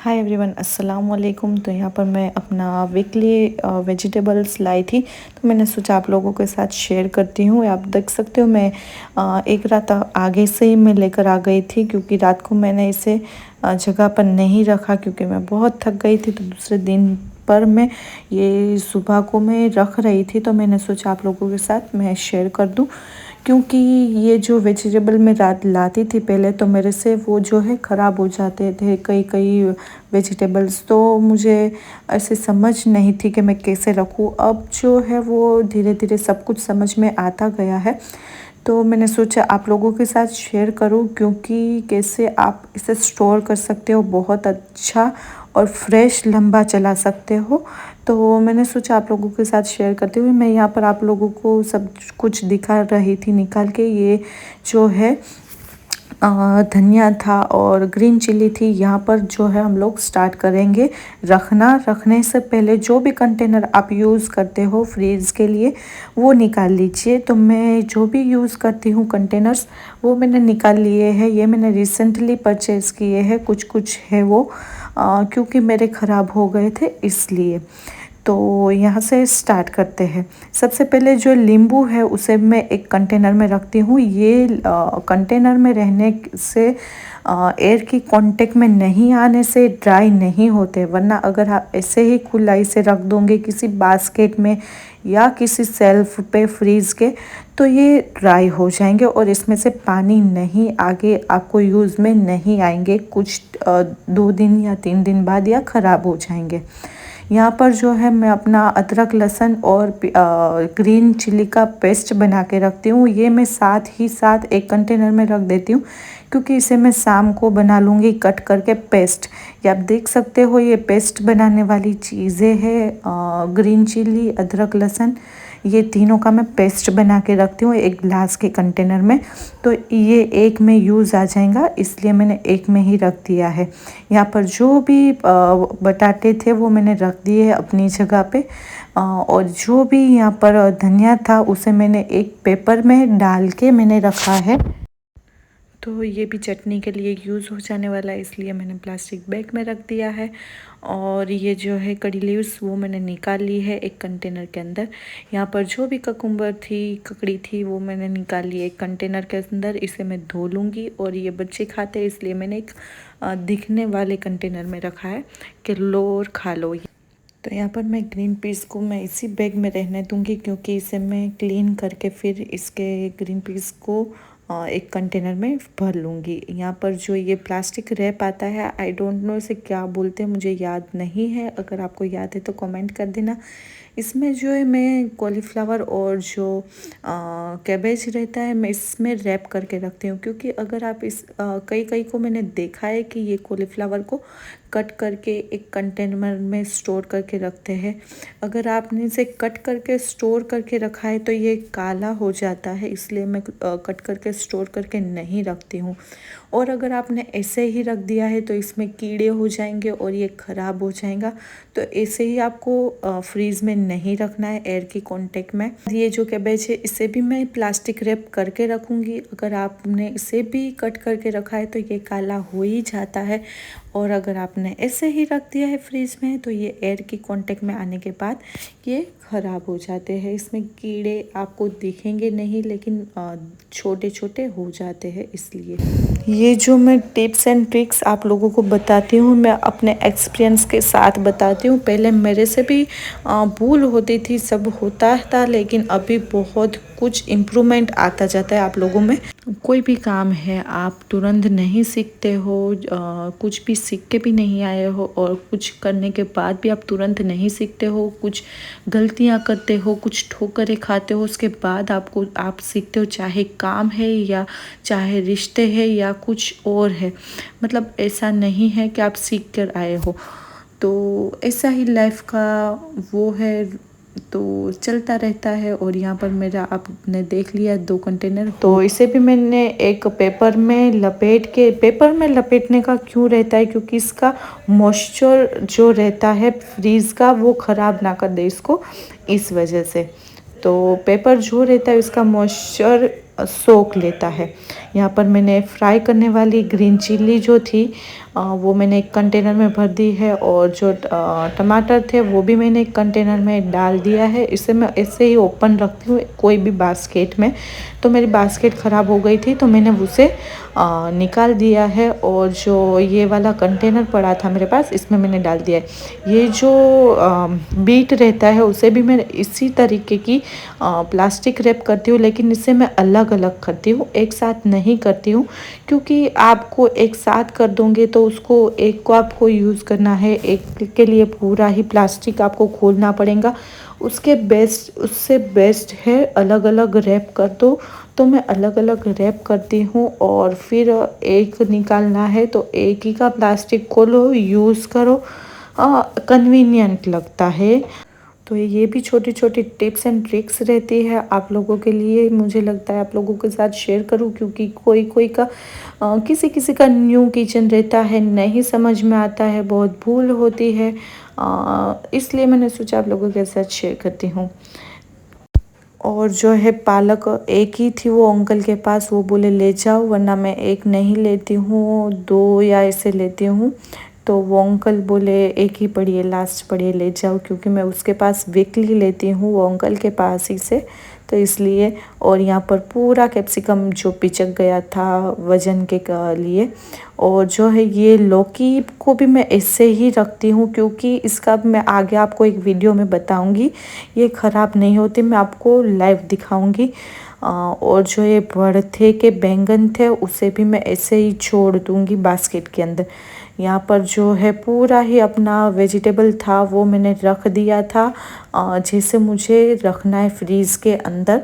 Hi everyone, अस्सलाम वालेकुम। तो यहाँ पर मैं अपना वीकली वेजिटेबल्स लाई थी, तो मैंने सोचा आप लोगों के साथ शेयर करती हूँ। आप देख सकते हो मैं एक रात आगे से ही मैं लेकर आ गई थी, क्योंकि रात को मैंने इसे जगह पर नहीं रखा क्योंकि मैं बहुत थक गई थी। तो दूसरे दिन पर मैं ये सुबह को मैं रख रही थी, तो मैंने सोचा आप लोगों के साथ मैं शेयर कर दूँ। क्योंकि ये जो वेजिटेबल मैं रात लाती थी पहले, तो मेरे से वो जो है ख़राब हो जाते थे कई कई वेजिटेबल्स। तो मुझे ऐसे समझ नहीं थी कि मैं कैसे रखूँ। अब जो है वो धीरे धीरे सब कुछ समझ में आता गया है, तो मैंने सोचा आप लोगों के साथ शेयर करूं, क्योंकि कैसे आप इसे स्टोर कर सकते हो बहुत अच्छा और फ्रेश लंबा चला सकते हो। तो मैंने सोचा आप लोगों के साथ शेयर करते हुए मैं यहाँ पर आप लोगों को सब कुछ दिखा रही थी निकाल के। ये जो है धनिया था और ग्रीन चिली थी। यहाँ पर जो है हम लोग स्टार्ट करेंगे रखने से पहले जो भी कंटेनर आप यूज़ करते हो फ्रीज़ के लिए वो निकाल लीजिए। तो मैं जो भी यूज़ करती हूँ कंटेनर्स वो मैंने निकाल लिए हैं। ये मैंने रिसेंटली परचेज़ किए हैं, कुछ कुछ है वो क्योंकि मेरे ख़राब हो गए थे इसलिए। तो यहाँ से स्टार्ट करते हैं। सबसे पहले जो नींबू है उसे मैं एक कंटेनर में रखती हूँ। ये कंटेनर में रहने से एयर की कांटेक्ट में नहीं आने से ड्राई नहीं होते, वरना अगर आप ऐसे ही खुला इसे रख दोगे किसी बास्केट में या किसी सेल्फ पे फ्रीज़ के, तो ये ड्राई हो जाएंगे और इसमें से पानी नहीं आगे आपको यूज़ में नहीं आएंगे। कुछ 2 दिन या 3 दिन बाद या ख़राब हो जाएंगे। यहाँ पर जो है मैं अपना अदरक लहसुन और ग्रीन चिली का पेस्ट बना के रखती हूँ। ये मैं साथ ही साथ एक कंटेनर में रख देती हूँ, क्योंकि इसे मैं शाम को बना लूँगी कट करके पेस्ट। ये आप देख सकते हो, ये पेस्ट बनाने वाली चीज़ें हैं। ग्रीन चिली, अदरक लहसुन, ये तीनों का मैं पेस्ट बना के रखती हूँ एक ग्लास के कंटेनर में। तो ये एक में यूज़ आ जाएगा, इसलिए मैंने एक में ही रख दिया है। यहाँ पर जो भी बटाटे थे वो मैंने रख दिए अपनी जगह पे, और जो भी यहाँ पर धनिया था उसे मैंने एक पेपर में डाल के मैंने रखा है। तो ये भी चटनी के लिए यूज़ हो जाने वाला है, इसलिए मैंने प्लास्टिक बैग में रख दिया है। और ये जो है कड़ी लीव्स वो मैंने निकाल ली है एक कंटेनर के अंदर। यहाँ पर जो भी ककुम्बर थी, ककड़ी थी, वो मैंने निकाल ली एक कंटेनर के अंदर। इसे मैं धो लूँगी, और ये बच्चे खाते हैं इसलिए मैंने एक दिखने वाले कंटेनर में रखा है कि लो और खा लो। तो यहाँ पर मैं ग्रीन पीस को मैं इसी बैग में रहने दूँगी, क्योंकि इसे मैं क्लीन करके फिर इसके ग्रीन पीस को एक कंटेनर में भर लूँगी। यहाँ पर जो ये प्लास्टिक रैप आता है, आई डोंट नो इसे क्या बोलते हैं, मुझे याद नहीं है। अगर आपको याद है तो कमेंट कर देना। इसमें जो है मैं कॉलीफ्लावर और जो कैबेज रहता है मैं इसमें रैप करके रखती हूँ, क्योंकि अगर आप इस कई कई को मैंने देखा है कि ये कॉलीफ्लावर को कट करके एक कंटेनर में स्टोर करके रखते हैं। अगर आपने इसे कट करके स्टोर करके रखा है तो ये काला हो जाता है, इसलिए मैं कट करके स्टोर करके नहीं रखती हूँ। और अगर आपने ऐसे ही रख दिया है तो इसमें कीड़े हो जाएंगे और ये ख़राब हो जाएगा। तो ऐसे ही आपको फ्रीज़ में नहीं रखना है एयर की कांटेक्ट में। ये जो कैबेज है इसे भी मैं प्लास्टिक रैप करके रखूँगी। अगर आपने इसे भी कट करके रखा है तो ये काला हो ही जाता है, और अगर आपने ऐसे ही रख दिया है फ्रीज में तो ये एयर की कांटेक्ट में आने के बाद ये ख़राब हो जाते हैं। इसमें कीड़े आपको दिखेंगे नहीं, लेकिन छोटे छोटे हो जाते हैं। इसलिए ये जो मैं टिप्स एंड ट्रिक्स आप लोगों को बताती हूँ, मैं अपने एक्सपीरियंस के साथ बताती हूँ। पहले मेरे से भी भूल होती थी, सब होता था, लेकिन अभी बहुत कुछ इम्प्रूवमेंट आता जाता है आप लोगों में। कोई भी काम है आप तुरंत नहीं सीखते हो, कुछ भी सीख के भी नहीं आए हो, और कुछ करने के बाद भी आप तुरंत नहीं सीखते हो, कुछ गलतियां करते हो, कुछ ठोकरें खाते हो, उसके बाद आप सीखते हो। चाहे काम है या चाहे रिश्ते है या कुछ और है, मतलब ऐसा नहीं है कि आप सीख कर आए हो। तो ऐसा ही लाइफ का वो है, तो चलता रहता है। और यहाँ पर मेरा आपने देख लिया 2 कंटेनर, तो इसे भी मैंने एक पेपर में लपेट के, पेपर में लपेटने का क्यों रहता है, क्योंकि इसका मॉइस्चर जो रहता है फ्रीज का वो ख़राब ना कर दे इसको, इस वजह से। तो पेपर जो रहता है उसका मॉइस्चर सोख लेता है। यहाँ पर मैंने फ्राई करने वाली ग्रीन चिल्ली जो थी वो मैंने एक कंटेनर में भर दी है, और जो टमाटर थे वो भी मैंने एक कंटेनर में डाल दिया है। इसे मैं ऐसे ही ओपन रखती हूँ कोई भी बास्केट में। तो मेरी बास्केट ख़राब हो गई थी तो मैंने उसे निकाल दिया है, और जो ये वाला कंटेनर पड़ा था मेरे पास इसमें मैंने डाल दिया है। ये जो बीट रहता है उसे भी मैं इसी तरीके की प्लास्टिक रैप करती हूँ, लेकिन इसे मैं अलग अलग करती हूँ, एक साथ नहीं करती हूँ, क्योंकि आपको एक साथ कर दोगे तो उसको एक को आपको यूज़ करना है, एक के लिए पूरा ही प्लास्टिक आपको खोलना पड़ेगा। उससे बेस्ट है अलग अलग रैप कर दो। तो मैं अलग अलग रैप करती हूँ, और फिर एक निकालना है तो एक ही का प्लास्टिक खोलो, यूज़ करो, कन्वीनियंट लगता है। तो ये भी छोटी छोटी टिप्स एंड ट्रिक्स रहती है आप लोगों के लिए, मुझे लगता है आप लोगों के साथ शेयर करूं, क्योंकि कोई कोई का किसी किसी का न्यू किचन रहता है, नहीं समझ में आता है, बहुत भूल होती है, इसलिए मैंने सोचा आप लोगों के साथ शेयर करती हूँ। और जो है पालक एक ही थी वो अंकल के पास, वो बोले ले जाओ, वरना मैं एक नहीं लेती हूँ, दो या ऐसे लेती हूँ। तो वो अंकल बोले एक ही पड़ी है, लास्ट पड़ी है, ले जाओ, क्योंकि मैं उसके पास वीकली लेती हूँ, वो अंकल के पास ही से, तो इसलिए। और यहाँ पर पूरा कैप्सिकम जो पिचक गया था वज़न के लिए। और जो है ये लौकी को भी मैं ऐसे ही रखती हूँ, क्योंकि इसका मैं आगे आपको एक वीडियो में बताऊँगी, ये ख़राब नहीं होती, मैं आपको लाइव दिखाऊँगी। और जो ये भरथे के बैंगन थे उसे भी मैं ऐसे ही छोड़ दूँगी बास्केट के अंदर। यहाँ पर जो है पूरा ही अपना वेजिटेबल था वो मैंने रख दिया था, जैसे मुझे रखना है फ्रीज़ के अंदर।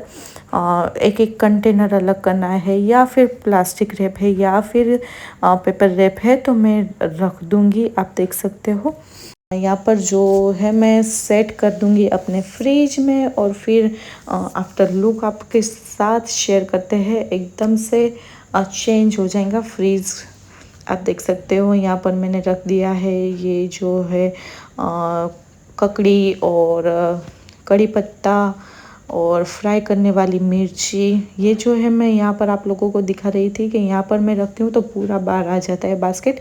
एक एक कंटेनर अलग करना है, या फिर प्लास्टिक रैप है या फिर पेपर रैप है, तो मैं रख दूँगी, आप देख सकते हो। यहाँ पर जो है मैं सेट कर दूँगी अपने फ्रिज में, और फिर आफ्टर लुक आपके साथ शेयर करते हैं। एकदम से चेंज हो जाएगा फ्रीज, आप देख सकते हो। यहाँ पर मैंने रख दिया है ये जो है ककड़ी और कड़ी पत्ता और फ्राई करने वाली मिर्ची। ये जो है मैं यहाँ पर आप लोगों को दिखा रही थी कि यहाँ पर मैं रखती हूँ तो पूरा बाहर आ जाता है बास्केट,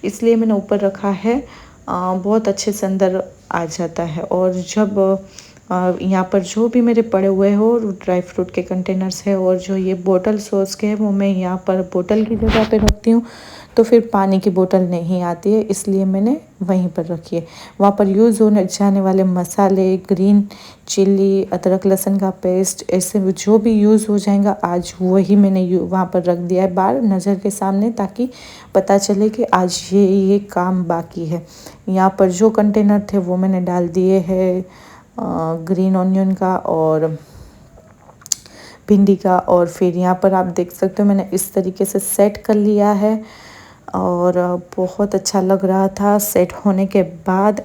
इसलिए मैंने ऊपर रखा है, बहुत अच्छे से अंदर आ जाता है। और जब यहाँ पर जो भी मेरे पड़े हुए हो ड्राई फ्रूट के कंटेनर्स है, और जो ये बोतल सॉस के है वो मैं यहाँ पर बोतल की जगह पे रखती हूँ, तो फिर पानी की बोतल नहीं आती है, इसलिए मैंने वहीं पर रखी है। वहाँ पर यूज़ होने जाने वाले मसाले, ग्रीन चिल्ली, अदरक लहसुन का पेस्ट, ऐसे जो भी यूज़ हो जाएगा आज वही मैंने वहाँ पर रख दिया है बाहर नज़र के सामने, ताकि पता चले कि आज ये काम बाकी है। यहाँ पर जो कंटेनर थे वो मैंने डाल दिए हैं ग्रीन ऑनियन का और भिंडी का, और फिर यहाँ पर आप देख सकते हो मैंने इस तरीके से सेट कर लिया है, और बहुत अच्छा लग रहा था सेट होने के बाद।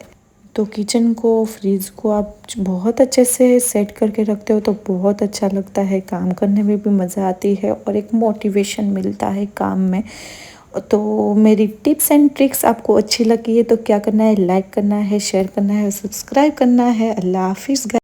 तो किचन को, फ्रिज को आप बहुत अच्छे से सेट करके रखते हो तो बहुत अच्छा लगता है, काम करने में भी मज़ा आती है और एक मोटिवेशन मिलता है काम में। तो मेरी टिप्स एंड ट्रिक्स आपको अच्छी लगी है तो क्या करना है, लाइक करना है, शेयर करना है, सब्सक्राइब करना है। अल्लाह हाफिज़।